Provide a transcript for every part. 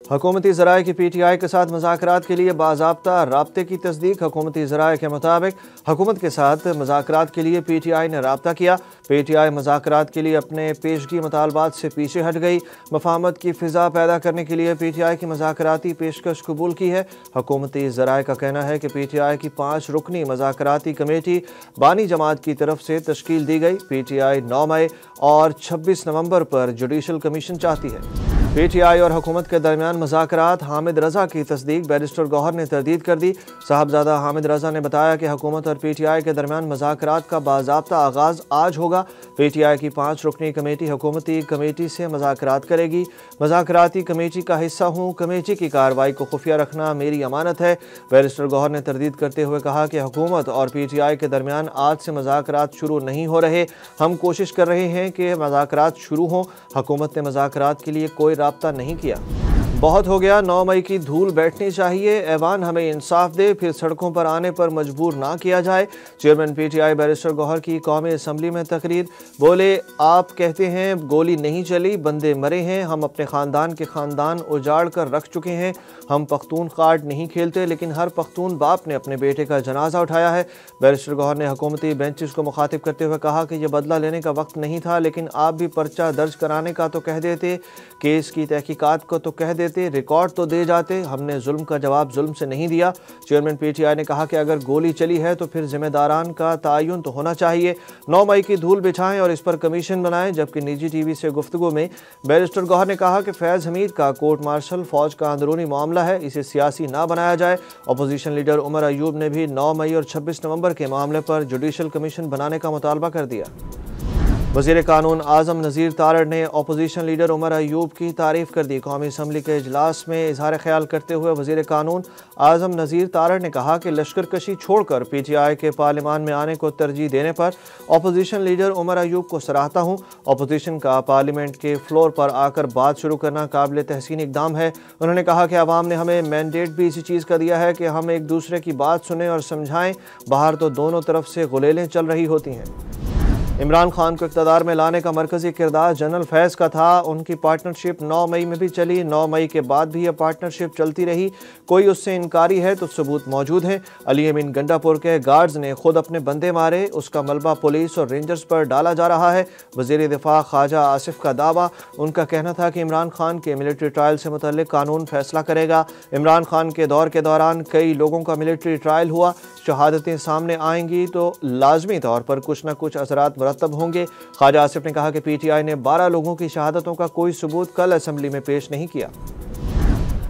हुकूमती ज़राए की PTI के साथ मुज़ाकरात के लिए बाज़ाब्ता राब्ते की तस्दीक। हुकूमती ज़राए के मुताबिक हुकूमत के साथ मुज़ाकरात के लिए PTI ने राब्ता किया। PTI मुज़ाकरात के लिए अपने पेशगी मुतालबात से पीछे हट गई। मफाहमत की फ़िज़ा पैदा करने के लिए PTI की मुज़ाकराती पेशकश कबूल की है। हुकूमती ज़राए का कहना है कि PTI की 5 रुकनी मुज़ाकराती कमेटी बानी जमात की तरफ से तश्कील दी गई। PTI 9 मई और 26 नवंबर पर जुडिशल कमीशन चाहती है। PTI और हुकूमत के दरमियान मुज़ाकरात। हामिद रज़ा की तस्दीक बैरिस्टर गौहर ने तरदीद कर दी। साहबजादा हामिद रज़ा ने बताया कि हुकूमत और PTI के दरमियान मुज़ाकरात का बाज़ाब्ता आगाज़ आज होगा। PTI की 5 रुकनी कमेटी हुकूमती कमेटी से मुज़ाकरात करेगी। मुज़ाकराती कमेटी का हिस्सा हूँ। कमेटी की कार्रवाई को खुफिया रखना मेरी अमानत है। बैरिस्टर गौहर ने तरदीद करते हुए कहा कि हुकूमत और PTI के दरमियान आज से मुज़ाकरात शुरू नहीं हो रहे। हम कोशिश कर रहे हैं कि मुज़ाकरात शुरू हों। हुकूमत ने मुज़ाकरात के लिए कोई राब्ता नहीं किया। बहुत हो गया, 9 मई की धूल बैठनी चाहिए। ऐवान हमें इंसाफ दे, फिर सड़कों पर आने पर मजबूर ना किया जाए। चेयरमैन PTI बैरिस्टर गौहर की कौमी असम्बली में तकरीर। बोले, आप कहते हैं गोली नहीं चली, बंदे मरे हैं। हम अपने ख़ानदान के ख़ानदान उजाड़ कर रख चुके हैं। हम पख्तून कार्ड नहीं खेलते, लेकिन हर पख्तून बाप ने अपने बेटे का जनाजा उठाया है। बैरिस्टर गौहर ने हुकूमती बेंचेस को मुखातिब करते हुए कहा कि यह बदला लेने का वक्त नहीं था, लेकिन आप भी पर्चा दर्ज कराने का तो कह देते, केस की तहकीकात को तो कह देते, रिकॉर्ड तो दे जाते। हमने जुल्म का जवाब जुल्म से नहीं दिया। चेयरमैन PTI ने कहा कि अगर गोली चली है तो फिर जिम्मेदारान का तयन तो होना चाहिए। 9 मई की धूल बिछाएं और इस पर कमीशन बनाएं। जबकि निजी TV से गुफ्तगू में बैरिस्टर गौहर ने कहा कि फैज़ हमीद का कोर्ट मार्शल फौज का अंदरूनी मामला है, इसे सियासी ना बनाया जाए। अपोजिशन लीडर उमर अयूब ने भी 9 मई और 26 नवंबर के मामले पर जुडिशल कमीशन बनाने का मुतालबा कर दिया। वज़ीर कानून आज़म नज़ीर तारड़ ने अपोजिशन लीडर उमर अयूब की तारीफ़ कर दी। कौमी असम्बली के इजलास में इजहार ख्याल करते हुए वज़ीर कानून आज़म नज़ीर तारड़ ने कहा कि लश्कर कशी छोड़कर PTI के पार्लियामान में आने को तरजीह देने पर अपोजिशन लीडर उमर अयूब को सराहता हूँ। अपोजिशन का पार्लियामेंट के फ्लोर पर आकर बात शुरू करना काबिल तहसीन इकदाम है। उन्होंने कहा कि अवाम ने हमें मैंडेट भी इसी चीज़ का दिया है कि हम एक दूसरे की बात सुने और समझाएँ। बाहर तो दोनों तरफ से गुलेलें चल रही होती हैं। इमरान खान को इक़्तिदार में लाने का मरकज़ी किरदार जनरल फैज़ का था। उनकी पार्टनरशिप 9 मई में भी चली। 9 मई के बाद भी यह पार्टनरशिप चलती रही। कोई उससे इनकारी है तो सबूत मौजूद हैं। अली अमीन गंडापुर के गार्ड्स ने खुद अपने बंदे मारे, उसका मलबा पुलिस और रेंजर्स पर डाला जा रहा है। वज़ीर दिफा ख्वाजा आसिफ का दावा। उनका कहना था कि इमरान खान के मिलिट्री ट्रायल से मुतल्लिक कानून फैसला करेगा। इमरान खान के दौर के दौरान कई लोगों का मिलिट्री ट्रायल हुआ। शहादतें सामने आएंगी तो लाजमी तौर पर कुछ न कुछ असरात मुरतब होंगे। ख्वाजा आसिफ ने कहा कि PTI ने 12 लोगों की शहादतों का कोई सबूत कल असम्बली में पेश नहीं किया।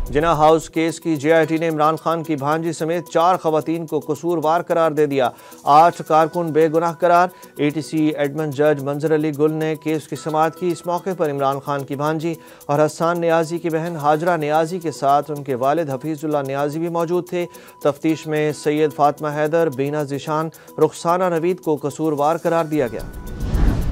जिना हाउस केस की JIT ने इमरान खान की भांजी समेत 4 खवातीन को कसूरवार करार दे दिया। 8 कारकुन बेगुनाह करार। ATC एडमन जज मंजर अली गुल ने केस की समाअत की। इस मौके पर इमरान खान की भांजी और हसन नियाजी की बहन हाजरा नियाजी के साथ उनके वालिद हफीजुल्लाह नियाजी भी मौजूद थे। तफ्तीश में सैयद फातिमा हैदर, बीना ज़िशान, रुखसाना नवीद को कसूरवार करार दिया गया।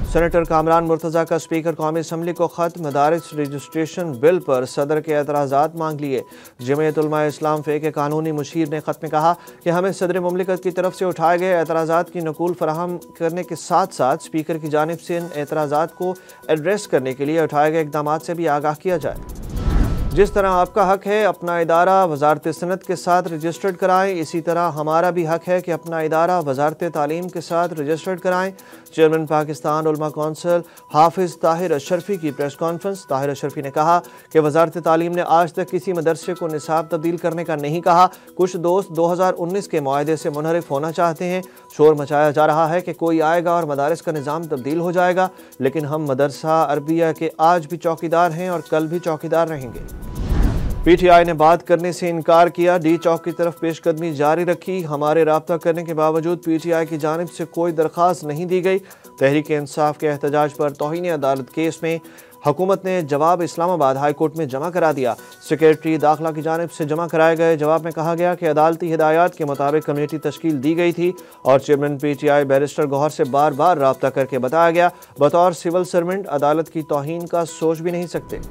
सेनेटर कामरान मुर्तज़ा का स्पीकर कौमी असम्बली को ख़त। मदारिस रजिस्ट्रेशन बिल पर सदर के एतराज़ात मांग लिए। जमीयत उलमा इस्लाम फ़े के कानूनी मुशीर ने ख़त में कहा कि हमें सदर मुमलिकत की तरफ से उठाए गए एतराज़ात की नकूल फराहम करने के साथ साथ स्पीकर की जानिब से इन एतराज़ात को एड्रेस करने के लिए उठाए गए इक़दामात से भी आगाह किया जाए। जिस तरह आपका हक है अपना इदारा वज़ारत सनत के साथ रजिस्टर्ड कराएं, इसी तरह हमारा भी हक है कि अपना इदारा वज़ारत तालीम के साथ रजिस्टर्ड कराएं। चेयरमैन पाकिस्तान उलमा कौंसिल हाफिज़ ताहिर अशरफी की प्रेस कॉन्फ्रेंस। ताहिर अशरफी ने कहा कि वज़ारत तालीम ने आज तक किसी मदरसे को निसाब तब्दील करने का नहीं कहा। कुछ दोस्त 2019 के मुआहदे से मुनहरिफ होना चाहते हैं। शोर मचाया जा रहा है कि कोई आएगा और मदारिस का निज़ाम तब्दील हो जाएगा, लेकिन हम मदरसा अरबिया के आज भी चौकीदार हैं और कल भी चौकीदार रहेंगे। PTI ने बात करने से इनकार किया। D चौक की तरफ पेशकदमी जारी रखी। हमारे राब्ता करने के बावजूद PTI की जानिब से कोई दरख्वास्त नहीं दी गई। तहरीक इंसाफ के एहतजाज पर तौहीन अदालत केस में हुकूमत ने जवाब इस्लामाबाद हाई कोर्ट में जमा करा दिया। सेक्रेटरी दाखिला की जानिब से जमा कराए गए जवाब में कहा गया कि अदालती हिदायत के मुताबिक कमेटी तश्कील दी गई थी और चेयरमैन PTI बैरिस्टर गौहर से बार बार राब्ता करके बताया गया, बतौर सिविल सर्वेंट अदालत की तौहीन का सोच भी नहीं सकते।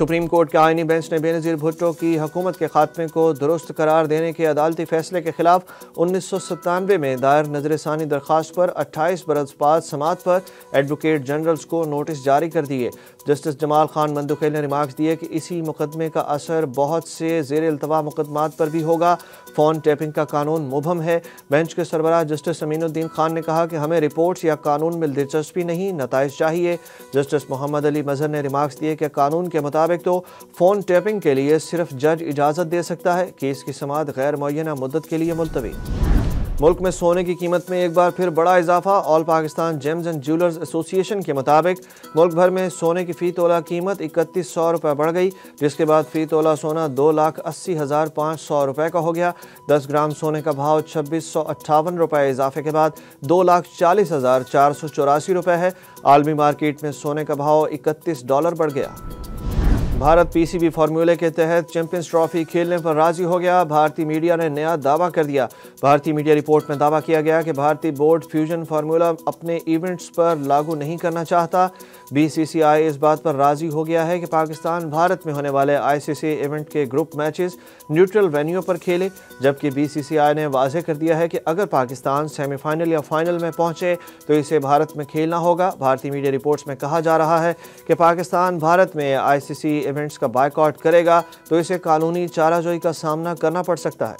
सुप्रीम कोर्ट के आईनी बेंच ने बेनज़ीर भुट्टो की हुकूमत के खात्मे को दुरुस्त करार देने के अदालती फैसले के खिलाफ 1997 में दायर नजरसानी दरख्वास्त पर 28 बरस बाद समाअत पर एडवोकेट जनरल्स को नोटिस जारी कर दिए। जस्टिस जमाल खान मंदुखेल ने रिमार्क्स दिए कि इसी मुकदमे का असर बहुत से ज़ेर इल्तवा मुकदमात पर भी होगा। फ़ोन टैपिंग का कानून मुबहम है। बेंच के सरबराह जस्टिस अमीनुद्दीन खान ने कहा कि हमें रिपोर्ट्स या कानून में दिलचस्पी नहीं, नताइज चाहिए। जस्टिस मोहम्मद अली मजहर ने रिमार्क्स दिए कि कानून के मुताबिक तो फ़ोन टैपिंग के लिए सिर्फ जज इजाज़त दे सकता है। केस की समाअत गैर मुअय्यना मुद्दत के लिए मुलतवी। मुल्क में सोने की कीमत में एक बार फिर बड़ा इजाफा। All Pakistan James and jewellers association के मुताबिक मुल्क भर में सोने की फ़ी तोला कीमत 3100 रुपये बढ़ गई, जिसके बाद फ़ी तोला सोना 2,80,500 रुपये का हो गया। 10 ग्राम सोने का भाव 2658 रुपये इजाफे के बाद 2,40,484 रुपये है। आलमी मार्केट में सोने का भाव $31 बढ़ गया। भारत पीसीबी फार्मूले के तहत चैंपियंस ट्रॉफी खेलने पर राजी हो गया। भारतीय मीडिया ने नया दावा कर दिया। भारतीय मीडिया रिपोर्ट में दावा किया गया कि भारतीय बोर्ड फ्यूजन फार्मूला अपने इवेंट्स पर लागू नहीं करना चाहता। बीसीसीआई इस बात पर राजी हो गया है कि पाकिस्तान भारत में होने वाले आईसीसी इवेंट के ग्रुप मैचेस न्यूट्रल वेन्यू पर खेले, जबकि बीसीसीआई ने वाज़ेह कर दिया है कि अगर पाकिस्तान सेमीफाइनल या फाइनल में पहुंचे तो इसे भारत में खेलना होगा। भारतीय मीडिया रिपोर्ट्स में कहा जा रहा है कि पाकिस्तान भारत में आईसीसी इवेंट्स का बायकॉट करेगा तो इसे कानूनी चाराजोई का सामना करना पड़ सकता है।